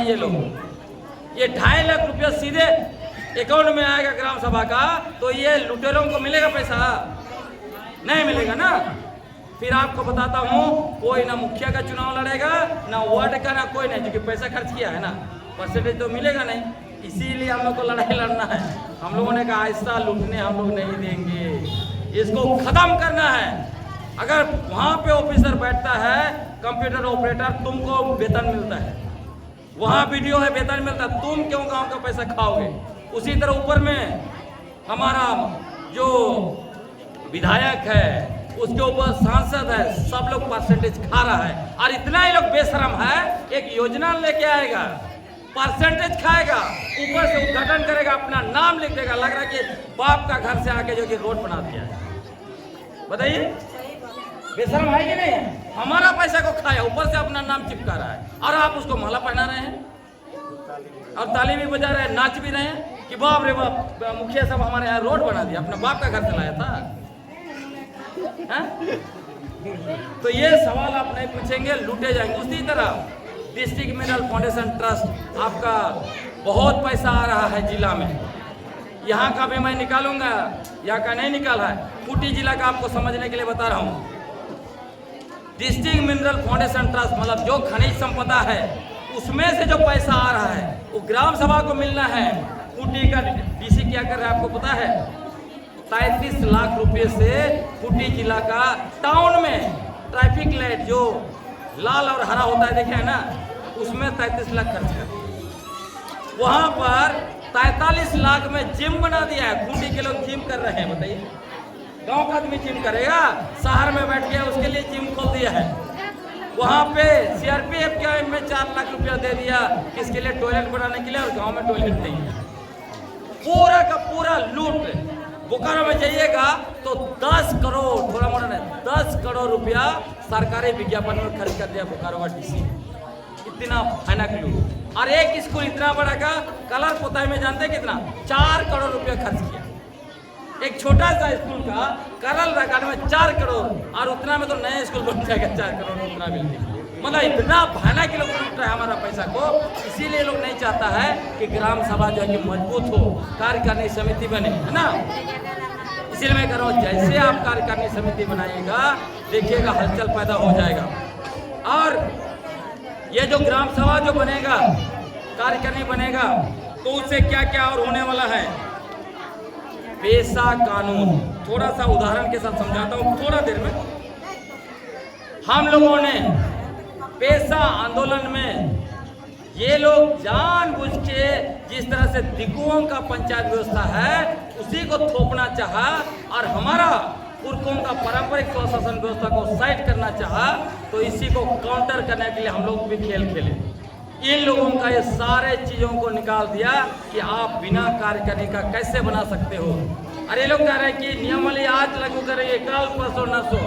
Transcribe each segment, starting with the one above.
हैं ये लोग। ये 2.5 लाख रुपया सीधे अकाउंट में आएगा ग्राम सभा का, तो ये लुटेरों को मिलेगा पैसा? नहीं मिलेगा ना। फिर आपको बताता हूँ, कोई ना मुखिया का चुनाव लड़ेगा, ना वार्ड का, ना कोई नहीं, क्योंकि पैसा खर्च किया है ना, परसेंटेज तो मिलेगा नहीं। इसीलिए हम लोग को लड़ाई लड़ना है। हम लोगों ने कहा ऐसा लूटने हम लोग नहीं देंगे, इसको खत्म करना है। अगर वहाँ पे ऑफिसर बैठता है, कंप्यूटर ऑपरेटर, तुमको वेतन मिलता है, वहाँ वीडियो है वेतन मिलता है, तुम क्यों गाँव का पैसा खाओगे? उसी तरह ऊपर में हमारा जो विधायक है, उसके ऊपर सांसद है, सब लोग परसेंटेज खा रहा है। और इतना ही लोग बेशरम है, एक योजना लेके आएगा, परसेंटेज खाएगा, ऊपर से उद्घाटन करेगा, अपना नाम लिख देगा, लग रहा है कि बाप का घर से आके जो कि रोड बना दिया है। बताइए, बेशरम है कि नहीं? हमारा पैसा को खाया, ऊपर से अपना नाम चिपका रहा है, और आप उसको माला पहना रहे हैं और ताली भी बजा रहे हैं, नाच भी रहे हैं कि बाप रे बाप, मुखिया साहब हमारे यहाँ रोड बना दिया, अपने बाप का घर से लाया था। तो ये सवाल आप नहीं पूछेंगे, लूटे जाएंगे। उसी तरह डिस्ट्रिक्ट मिनरल फाउंडेशन ट्रस्ट, आपका बहुत पैसा आ रहा है जिला में, यहाँ का भी मैं निकालूंगा, यहाँ का नहीं निकाला है। खूंटी जिला का आपको समझने के लिए बता रहा हूँ। डिस्ट्रिक्ट मिनरल फाउंडेशन ट्रस्ट मतलब जो खनिज संपदा है, उसमें से जो पैसा आ रहा है वो ग्राम सभा को मिलना है। खूंटी का डीसी क्या कर रहा है आपको पता है? 33 लाख रुपए से खूंटी जिला का टाउन में ट्रैफिक लाइट जो लाल और हरा होता है, देखे है ना, उसमें 33 लाख खर्च कर, वहां पर 43 लाख में जिम बना दिया है। खूंटी के लोग जिम कर रहे हैं, बताइए, गांव का आदमी जिम करेगा? शहर में बैठ गया, उसके लिए जिम खोल दिया है। वहां पे सीआरपीएफ के में 4 लाख रुपया दे दिया, किसके लिए? टॉयलेट बनाने के लिए, और गांव में टॉयलेट नहीं है। पूरा का पूरा लूट। बोकारो में जाइएगा तो 10 करोड़, थोड़ा मोड़ा नहीं, 10 करोड़ रुपया सरकारी विज्ञापन में खर्च कर दिया बोकारो का डीसी। इतना भयानक लूट। और एक स्कूल इतना बड़ा का कलर पोताई में जानते हैं कितना? 4 करोड़ रुपया खर्च किया। एक छोटा सा स्कूल का कलर लगाने में 4 करोड़, और उतना में तो नया स्कूल बन जाएगा 4 करोड़, उतना मिलती। मतलब इतना भयानक लोग लूट रहा है हमारा पैसा को। इसीलिए लोग नहीं चाहता है कि ग्राम सभा जो है कि मजबूत हो, कार्यकारिणी समिति बने, है ना। इसीलिए मैं कह रहा हूँ, जैसे आप कार्यकारिणी समिति बनाइएगा, देखिएगा हलचल पैदा हो जाएगा। और ये जो ग्राम सभा जो बनेगा, कार्यकारिणी बनेगा, तो उससे क्या क्या और होने वाला है? पेशा कानून, थोड़ा सा उदाहरण के साथ समझाता हूँ थोड़ा देर में। हम लोगों ने पेशा आंदोलन में ये लोग जानबूझ के जिस तरह से दिगुओं का पंचायत व्यवस्था है उसी को थोपना चाहा, और हमारा पुरखों का पारंपरिक स्वशासन व्यवस्था को साइड करना चाहा, तो इसी को काउंटर करने के लिए हम लोग भी खेल खेले। इन लोगों का ये सारे चीजों को निकाल दिया कि आप बिना कार्यकारिणी का कैसे बना सकते हो। अरे लोग कह रहे हैं कि नियमावली आज लागू करेंगे, कल परसों नसो।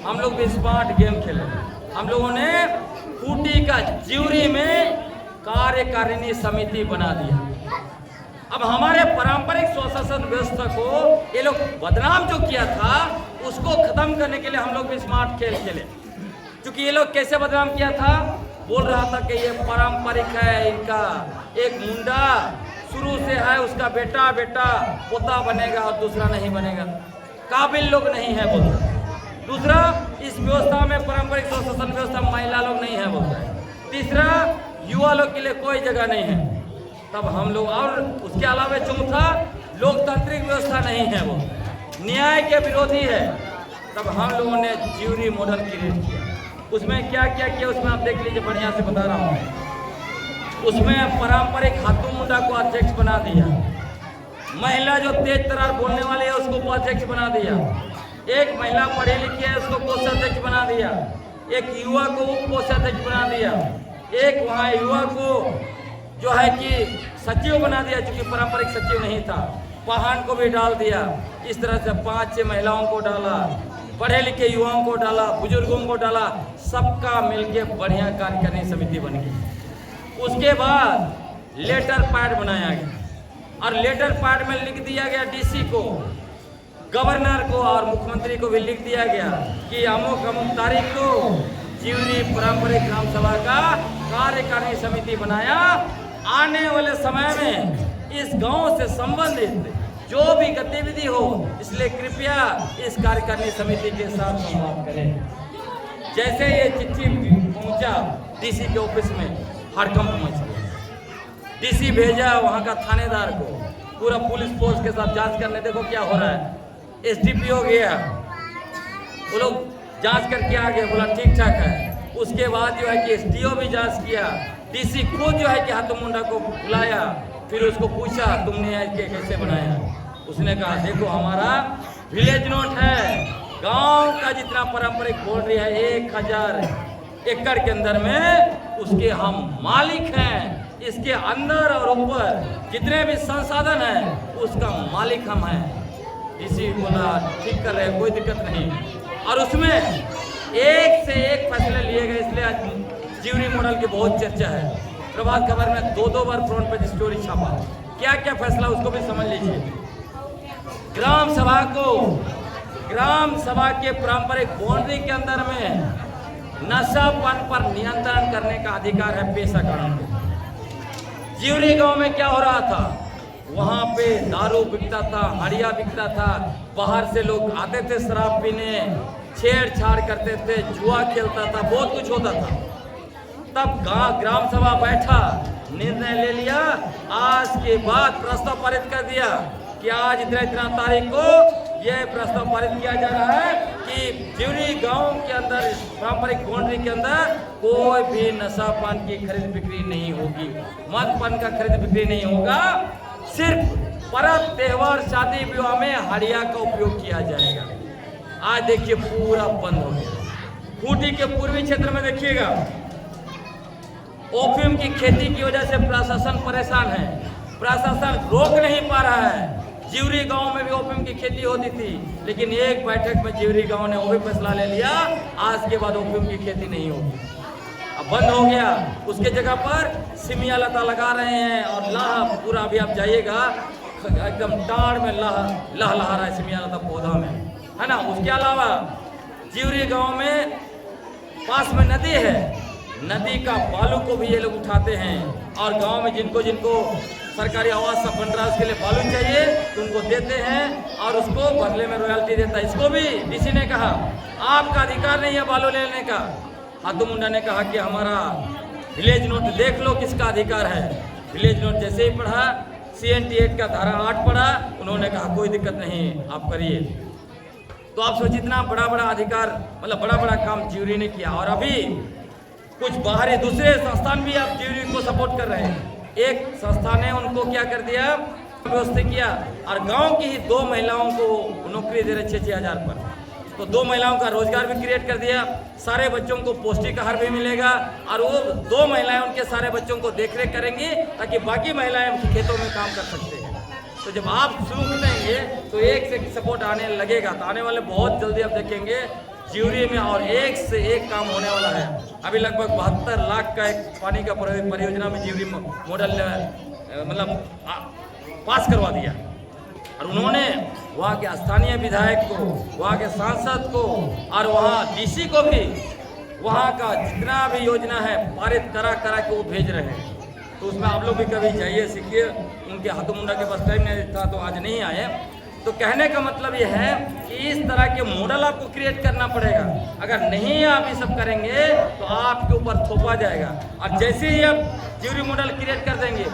हम लोग भी स्मार्ट गेम खेले। हम लोगों ने खूंटी का ज्यूरी में कार्यकारिणी समिति बना दिया। अब हमारे पारंपरिक स्वशासन व्यवस्था को ये लोग बदनाम जो किया था, उसको खत्म करने के लिए हम लोग भी स्मार्ट खेल खेले। क्योंकि ये लोग कैसे बदनाम किया था? बोल रहा था कि ये पारंपरिक है, इनका एक मुंडा शुरू से है, उसका बेटा बेटा पोता बनेगा और दूसरा नहीं बनेगा, काबिल लोग नहीं है बोलते। दूसरा, इस व्यवस्था में पारंपरिक स्वशासन व्यवस्था महिला लोग नहीं है बोलता है। तीसरा, युवा लोग के लिए कोई जगह नहीं है। तब हम लोग, और उसके अलावा चौथा, लोकतांत्रिक व्यवस्था नहीं है, वो न्याय के विरोधी है। तब हम लोगों ने ज्यूरी मॉडल क्रिएट किया। उसमें क्या क्या किया उसमें आप देख लीजिए, बढ़िया से बता रहा हूँ। उसमें पारंपरिक हाथू मुंडा को अध्यक्ष बना दिया, महिला जो तेज तरार बोलने वाली है उसको उपाध्यक्ष बना दिया, एक महिला पढ़ी लिखी है उसको कोषाध्यक्ष बना दिया, एक युवा को उप कोषाध्यक्ष बना दिया, एक वहाँ युवा को जो है कि सचिव बना दिया, चूंकि पारंपरिक सचिव नहीं था। पहाड़ को भी डाल दिया। इस तरह से 5-6 महिलाओं को डाला, पढ़े लिखे युवाओं को डाला, बुजुर्गों को डाला, सबका मिलके बढ़िया कार्यकारिणी समिति बन गई। उसके बाद लेटर पैड बनाया गया और लेटर पैड में लिख दिया गया डीसी को, गवर्नर को और मुख्यमंत्री को भी लिख दिया गया कि अमुक अमुक तारीख को ज्यूरी पारंपरिक ग्राम सभा का कार्यकारिणी समिति बनाया। आने वाले समय में इस गांव से संबंधित जो भी गतिविधि हो, इसलिए कृपया इस कार्यकारिणी समिति के साथ संवाद करें। जैसे ये चिट्ठी पहुंचा डीसी के ऑफिस में, हड़कंप मच गया। डीसी भेजा वहां का थानेदार को, पूरा पुलिस फोर्स के साथ जांच करने, देखो क्या हो रहा है। एसडीपीओ गया, वो लोग जांच करके आ गए, बोला ठीक ठाक है। उसके बाद जो है कि एसडीओ भी जांच किया, डीसी खुद जो है कि हाथू मुंडा को बुलाया, फिर उसको पूछा तुमने ऐसे कैसे बनाया। उसने कहा देखो हमारा विलेज नोट है, गांव का जितना पारंपरिक बाउंड्री है 1000 एकड़ के अंदर में उसके हम मालिक हैं। इसके अंदर और ऊपर जितने भी संसाधन हैं उसका मालिक हम हैं। डीसी बोला ठीक कर रहे हैं, कोई दिक्कत नहीं। और उसमें एक से एक फैसले लिए गए, इसलिए आज जिवरी मॉडल की बहुत चर्चा है। प्रभात खबर में 2-2 बार फ्रंट पेज स्टोरी छापा। क्या क्या फैसला उसको भी समझ लीजिए। ग्राम सभा के पारंपरिक बाउंड्री के अंदर में नशापान पर नियंत्रण करने का अधिकार है पेशा कानून के। जिवरी गांव में क्या हो रहा था, वहां पे दारू बिकता था, हड़िया बिकता था, बाहर से लोग आते थे शराब पीने, छेड़छाड़ करते थे, जुआ खेलता था, बहुत कुछ होता था। तब ग्राम सभा बैठा, निर्णय ले लिया, आज के बाद प्रस्ताव पारित कर दिया कि आज इतना तारीख को यह प्रस्ताव पारित किया जा रहा है कि जिवरी गांव के अंदर पारंपरिक बाउंड्री के अंदर कोई भी नशापान की खरीद बिक्री नहीं होगी, मदपान का खरीद बिक्री नहीं होगा। सिर्फ पर्व त्योहार शादी विवाह में हड़िया का उपयोग किया जाएगा। आज देखिए पूरा बंद हो गया। खूंटी के पूर्वी क्षेत्र में देखिएगा ओपियम की खेती की वजह से प्रशासन परेशान है, प्रशासन रोक नहीं पा रहा है। जिवरी गांव में भी ओपियम की खेती होती थी, लेकिन एक बैठक में जिवरी गांव ने वो भी फैसला ले लिया, आज के बाद ओपियम की खेती नहीं होगी, अब बंद हो गया। उसके जगह पर सिमिया लता लगा रहे हैं और लाह पूरा, अभी आप जाइएगा एकदम टाड़ में लह लहा रहा है सिमिया लता पौधा में, है ना। उसके अलावा जिवरी गांव में पास में नदी है, नदी का बालू को भी ये लोग उठाते हैं और गांव में जिनको सरकारी आवास सब बन रहा है उसके लिए बालू चाहिए तो उनको देते हैं और उसको बदले में रॉयल्टी देता है। इसको भी डीसी ने कहा आपका अधिकार नहीं है बालू लेने का। हाथू मुंडा ने कहा कि हमारा विलेज नोट देख लो किसका अधिकार है। विलेज नोट जैसे ही पढ़ा, CNT एक्ट का धारा 8 पढ़ा, उन्होंने कहा कोई दिक्कत नहीं आप करिए। तो आप सोचिए इतना बड़ा बड़ा अधिकार, मतलब बड़ा बड़ा काम जिवरी ने किया। और अभी कुछ बाहरी दूसरे संस्थान भी आप जिवरी को सपोर्ट कर रहे हैं। एक संस्था ने उनको क्या कर दिया, व्यवस्था किया और गांव की ही 2 महिलाओं को नौकरी दे रहे 6-6 हज़ार पर। तो 2 महिलाओं का रोजगार भी क्रिएट कर दिया, सारे बच्चों को पौष्टिक आहार भी मिलेगा और वो 2 महिलाएं उनके सारे बच्चों को देखरेख करेंगी ताकि बाकी महिलाएं उनके खेतों में काम कर सकते हैं। तो जब आप शुरू करेंगे तो एक से सपोर्ट आने लगेगा। तो आने वाले बहुत जल्दी आप देखेंगे जिवरी में और एक से एक काम होने वाला है। अभी लगभग 72 लाख का एक पानी का परियोजना में जिवरी मॉडल ने मतलब पास करवा दिया और उन्होंने वहाँ के स्थानीय विधायक को, वहाँ के सांसद को और वहाँ डीसी को भी वहाँ का जितना भी योजना है पारित करा के वो भेज रहे हैं। तो उसमें आप लोग भी कभी जाइए, सीखिए। उनके हाथू मुंडा के पास टाइम नहीं था तो आज नहीं आए। तो कहने का मतलब ये है कि इस तरह के मॉडल आपको क्रिएट करना पड़ेगा। अगर नहीं आप ये सब करेंगे तो आपके ऊपर थोपा जाएगा। और जैसे ही आप जिवरी मॉडल क्रिएट कर देंगे,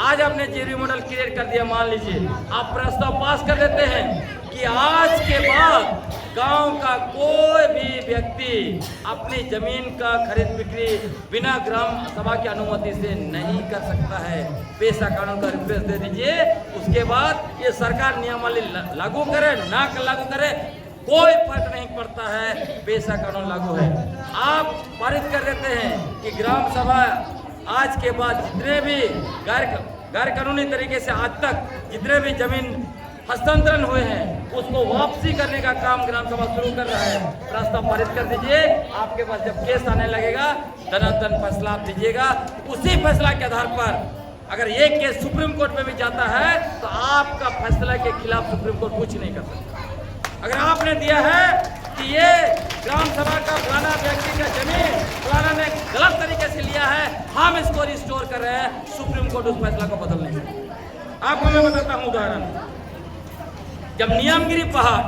आज आपने जिवरी मॉडल क्रिएट कर दिया, मान लीजिए आप प्रस्ताव पास कर देते हैं कि आज के बाद गांव का कोई भी व्यक्ति अपनी जमीन का खरीद बिक्री बिना ग्राम सभा की अनुमति से नहीं कर सकता है। पेशा कानून का रिफ्रेश दे दीजिए, उसके बाद ये सरकार नियमावली लागू करे ना लागू करे कोई फर्क नहीं पड़ता है, पेशा कानून लागू है। आप पारित कर देते हैं कि ग्राम सभा आज के बाद जितने भी गैर कानूनी तरीके से आज तक जितने भी जमीन हस्तांतरण हुए हैं उसको वापसी करने का काम ग्राम सभा शुरू कर रहा है। प्रस्ताव पारित कर दीजिए। आपके पास जब केस आने लगेगा धनाधन फैसला आप दीजिएगा। उसी फैसला के आधार पर अगर ये केस सुप्रीम कोर्ट में भी जाता है तो आपका फैसला के खिलाफ सुप्रीम कोर्ट कुछ नहीं कर सकता। अगर आपने दिया है कि ये ग्राम सभा का फलाना व्यक्ति का जमीन फलाना ने गलत तरीके से लिया है, हम इसको रिस्टोर कर रहे हैं, सुप्रीम कोर्ट उस फैसला को बदल नहीं सकता। आपको मैं बताता हूँ उदाहरण, जब नियमगिरी पहाड़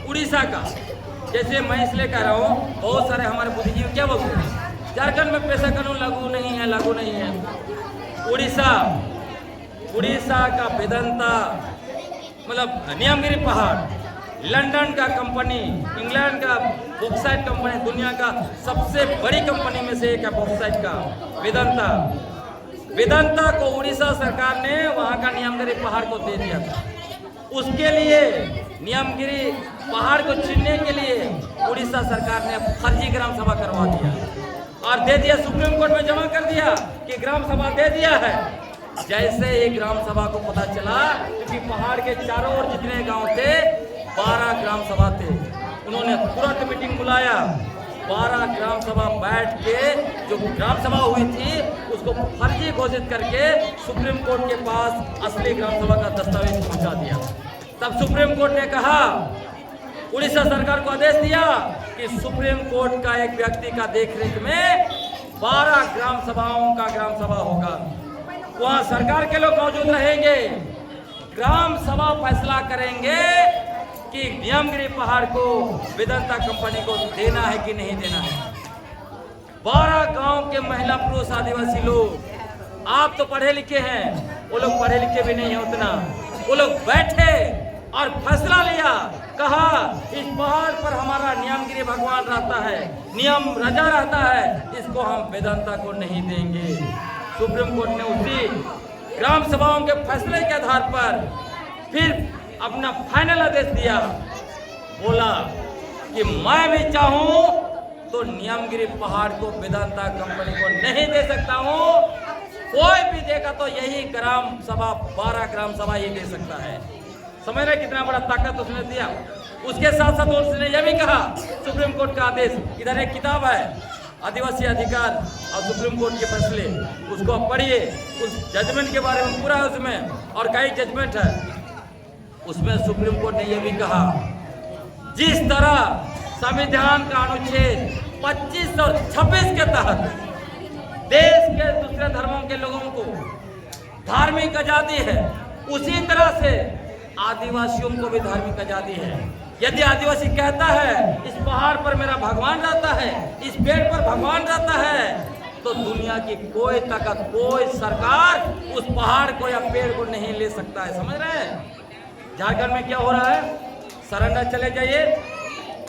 उड़ीसा का, जैसे मैं इसलिए कह रहा हूँ, बहुत सारे हमारे बुद्धिजीवी क्या बोलते हैं, झारखंड में पेशा कानून लागू नहीं है, लागू नहीं है। उड़ीसा का वेदांता मतलब नियमगिरी पहाड़, लंदन का कंपनी, इंग्लैंड का बॉक्साइट कंपनी, दुनिया का सबसे बड़ी कंपनी में से एक है बॉक्साइट का वेदांता को उड़ीसा सरकार ने वहां का नियमगिरी पहाड़ को दे दिया था। उसके लिए नियमगिरी पहाड़ को छीनने के लिए उड़ीसा सरकार ने फर्जी ग्राम सभा करवा दिया और दे दिया, सुप्रीम कोर्ट में जमा कर दिया कि ग्राम सभा दे दिया है। जैसे ही ग्राम सभा को पता चला, क्योंकि पहाड़ के चारों ओर जितने गांव थे 12 ग्राम सभा थे, उन्होंने तुरंत मीटिंग बुलाया, 12 ग्राम सभा बैठ के जो ग्राम सभा हुई थी उसको फर्जी घोषित करके सुप्रीम कोर्ट के पास असली ग्राम सभा का दस्तावेज पहुंचा दिया। तब सुप्रीम कोर्ट ने कहा, उड़ीसा सरकार को आदेश दिया कि सुप्रीम कोर्ट का एक व्यक्ति का देखरेख में 12 ग्राम सभाओं का ग्राम सभा होगा, वहां सरकार के लोग मौजूद रहेंगे, ग्राम सभा फैसला करेंगे कि नियमगिरी पहाड़ को वेदांता कंपनी को देना है कि नहीं देना है। 12 गांव के महिला पुरुष आदिवासी लोग, आप तो पढ़े लिखे हैं, वो लोग पढ़े लिखे भी नहीं है उतना, वो लोग बैठे और फैसला लिया, कहा इस पहाड़ पर हमारा नियमगिरी भगवान रहता है, नियम राजा रहता है, इसको हम वेदांता को नहीं देंगे। सुप्रीम कोर्ट ने उसी ग्राम सभाओं के फैसले के आधार पर फिर अपना फाइनल आदेश दिया, बोला कि मैं भी चाहूं तो नियमगिरी पहाड़ को वेदांता कंपनी को नहीं दे सकता हूं, कोई भी देगा तो यही ग्राम सभा 12 ग्राम सभा ही दे सकता है। समझ रहे कितना बड़ा ताकत उसने दिया। उसके साथ साथ उसने यह भी कहा, सुप्रीम कोर्ट का आदेश, इधर एक किताब है आदिवासी अधिकार और सुप्रीम कोर्ट के फैसले, उसको आप पढ़िए, उस जजमेंट के बारे में पूरा है उसमें, और कई जजमेंट है उसमें। सुप्रीम कोर्ट ने यह भी कहा, जिस तरह संविधान का अनुच्छेद 25 और 26 के तहत देश के दूसरे धर्मों के लोगों को धार्मिक आजादी है, उसी तरह से आदिवासियों को भी धार्मिक आजादी है। यदि आदिवासी कहता है इस पहाड़ पर मेरा भगवान रहता है, इस पेड़ पर भगवान रहता है, तो दुनिया की कोई ताकत, कोई सरकार उस पहाड़ को या पेड़ को नहीं ले सकता है। समझ रहे हैं झारखंड में क्या हो रहा है? सरेंडर चले जाइए,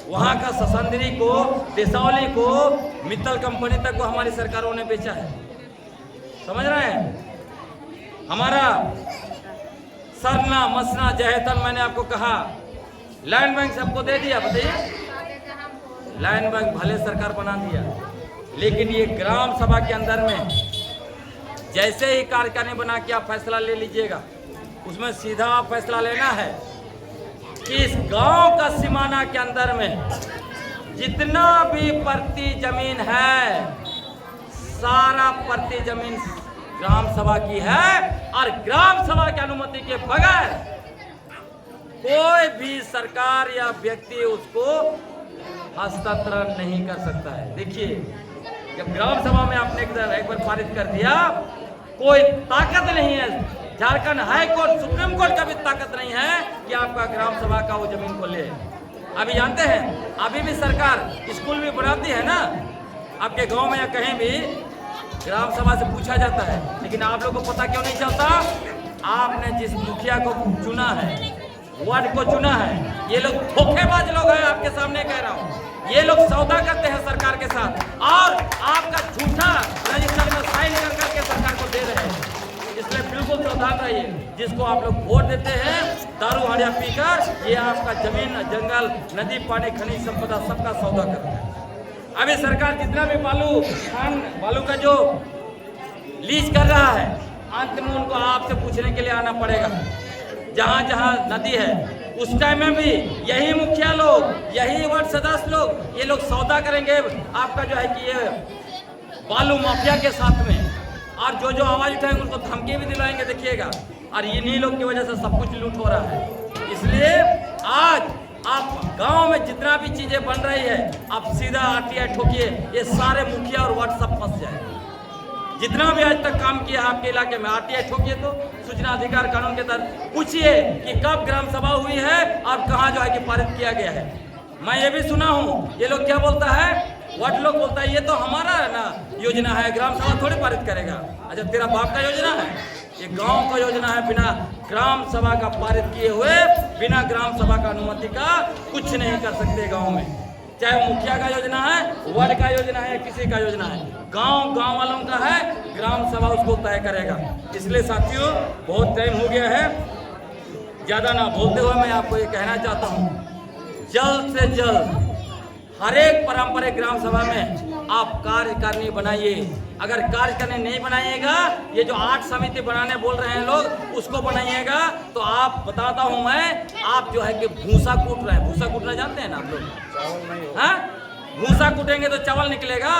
वहां का ससंदरी को, देसावली को, मित्तल कंपनी तक को हमारी सरकारों ने बेचा है। समझ रहे हैं? हमारा सरना मसना जहेतन, मैंने आपको कहा लैंड बैंक सबको दे दिया, बताइए लैंड बैंक भले सरकार बना दिया, लेकिन ये ग्राम सभा के अंदर में जैसे ही कार्यकारिणी बना के आप फैसला ले लीजिएगा, उसमें सीधा आप फैसला लेना है कि इस गांव का सीमाना के अंदर में जितना भी प्रति जमीन है, सारा प्रति जमीन ग्राम सभा की है, और ग्राम सभा की अनुमति के बगैर कोई भी सरकार या व्यक्ति उसको हस्तांतरण नहीं कर सकता है। देखिए, जब ग्राम सभा में आपने एक बार पारित कर दिया, कोई ताकत नहीं है, Jharkhand high court, supreme court का भी ताकत नहीं है कि आपका ग्राम सभा का वो जमीन को ले। अभी जानते हैं, अभी भी सरकार स्कूल भी बनाती है ना, आपके गांव में या कहीं भी ग्राम सभा से पूछा जाता है, लेकिन आप लोगों को पता क्यों नहीं चलता? आपने जिस मुखिया को चुना है, वार्ड को चुना है, ये लोग धोखेबाज लोग हैं, आपके सामने कह रहा हूँ। ये लोग सौदा करते हैं सरकार के साथ, और आपका झूठा रजिस्टर में साइन करके सरकार को दे रहे हैं। इसलिए बिल्कुल सावधान रहिए, जिसको आप लोग वोट देते हैं दारू हाड़िया पीकर, ये आपका जमीन, जंगल, नदी, पानी, खनिज संपदा सबका सौदा करता है। अभी सरकार जितना भी बालू का जो लीज कर रहा है, अंत में उनको आपसे पूछने के लिए आना पड़ेगा। जहाँ जहाँ नदी है, उस टाइम में भी यही मुखिया लोग, यही वार्ड सदस्य लोग, ये लोग सौदा करेंगे आपका जो है कि ये बालू माफिया के साथ में, और जो जो आवाज उठाएंगे उनको धमकी भी दिलाएंगे, देखिएगा। और इन्हीं लोग की वजह से सब कुछ लूट हो रहा है। इसलिए आज आप गांव में जितना भी चीजें बन रही है आप सीधा आरटीआई ठोकिए, ये सारे मुखिया और व्हाट्सएप फंस जाए। जितना भी आज तक काम किया आपके इलाके में आरटीआई ठोकिए, तो सूचना अधिकार कानून के तहत पूछिए कि कब ग्राम सभा हुई है और कहाँ जो है कि पारित किया गया है। मैं ये भी सुना हूँ, ये लोग क्या बोलता है, व्हाट लोग बोलता है ये तो हमारा है ना योजना है, ग्राम सभा थोड़ी पारित करेगा। अच्छा तेरा बाप का योजना है, ये गांव का योजना है। बिना ग्राम सभा का पारित किए हुए, बिना ग्राम सभा का अनुमति का कुछ नहीं कर सकते गांव में, चाहे मुखिया का योजना है, वार्ड का योजना है, किसी का योजना है, गांव वालों का है, ग्राम सभा उसको तय करेगा। इसलिए साथियों बहुत टाइम हो गया है, ज्यादा ना बोलते हुए मैं आपको ये कहना चाहता हूँ, जल्द से जल्द हर एक पारंपरिक ग्राम सभा में आप कार्यकारिणी बनाइए। अगर कार्यकारिणी नहीं बनाइएगा, ये जो 8 समिति बनाने बोल रहे हैं लोग, उसको बनाइएगा तो आप बताता हूं मैं, आप जो है कि भूसा कूट रहे हैं। भूसा कूटना जानते हैं ना आप लोग? हाँ, भूसा कूटेंगे तो चावल निकलेगा।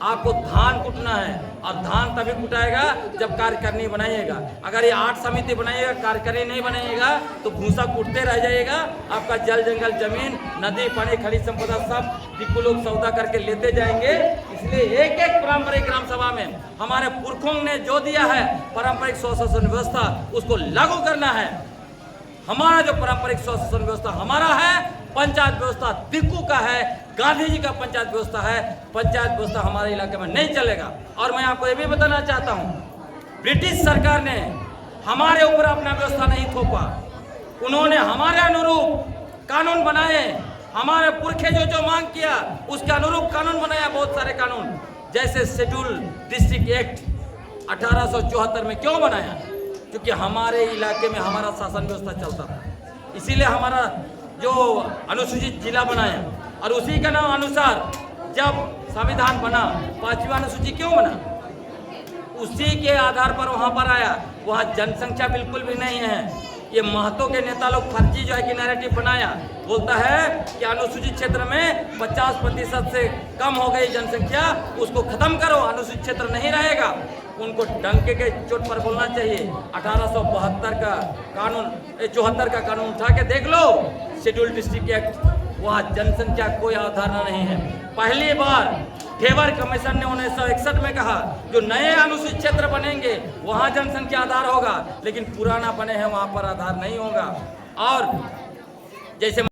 आपको धान कूटना है, और धान तभी कुटाएगा जब कार्यकारिणी बनाइएगा। अगर ये 8 समिति बनाइएगा, कार्यकारिणी नहीं बनाइएगा तो भूसा कूटते रह जाइएगा। आपका जल जंगल जमीन नदी पानी खनिज संपदा सब दिक्कू लोग सौदा करके लेते जाएंगे। इसलिए एक एक पारंपरिक ग्राम सभा में हमारे पुरखों ने जो दिया है पारंपरिक स्वशासन व्यवस्था, उसको लागू करना है। हमारा जो पारंपरिक स्वशासन व्यवस्था हमारा है, पंचायत व्यवस्था दिक्कू का है, गांधी जी का पंचायत व्यवस्था है। पंचायत व्यवस्था हमारे इलाके में नहीं चलेगा। और मैं आपको ये भी बताना चाहता हूँ, ब्रिटिश सरकार ने हमारे ऊपर अपना व्यवस्था नहीं थोपा, उन्होंने हमारे अनुरूप कानून बनाए। हमारे पुरखे जो मांग किया उसके अनुरूप कानून बनाया, बहुत सारे कानून, जैसे शेड्यूल डिस्ट्रिक्ट एक्ट 1874 में क्यों बनाया? क्योंकि हमारे इलाके में हमारा शासन व्यवस्था चलता था, इसीलिए हमारा जो अनुसूचित जिला बनाया। और उसी के नाम अनुसार जब संविधान बना, 5वीं अनुसूची क्यों बना? उसी के आधार पर वहां पर आया। वहां जनसंख्या बिल्कुल भी नहीं है। ये महतो के नेता लोग फर्जी जो है कि नैरेटिव बनाया, बोलता है कि अनुसूचित क्षेत्र में 50% से कम हो गई जनसंख्या, उसको खत्म करो, अनुसूचित क्षेत्र नहीं रहेगा। उनको डंके के चोट पर बोलना चाहिए। 1872 का कानून, 74 का कानून उठा के देख लो, शेड्यूल डिस्ट्रिक्ट एक्ट, वहाँ जनसंख्या कोई अवधारणा नहीं है। पहली बार ठेवर कमीशन ने 1961 में कहा जो नए अनुसूचित क्षेत्र बनेंगे वहाँ जनसंख्या आधार होगा, लेकिन पुराना बने हैं वहाँ पर आधार नहीं होगा। और जैसे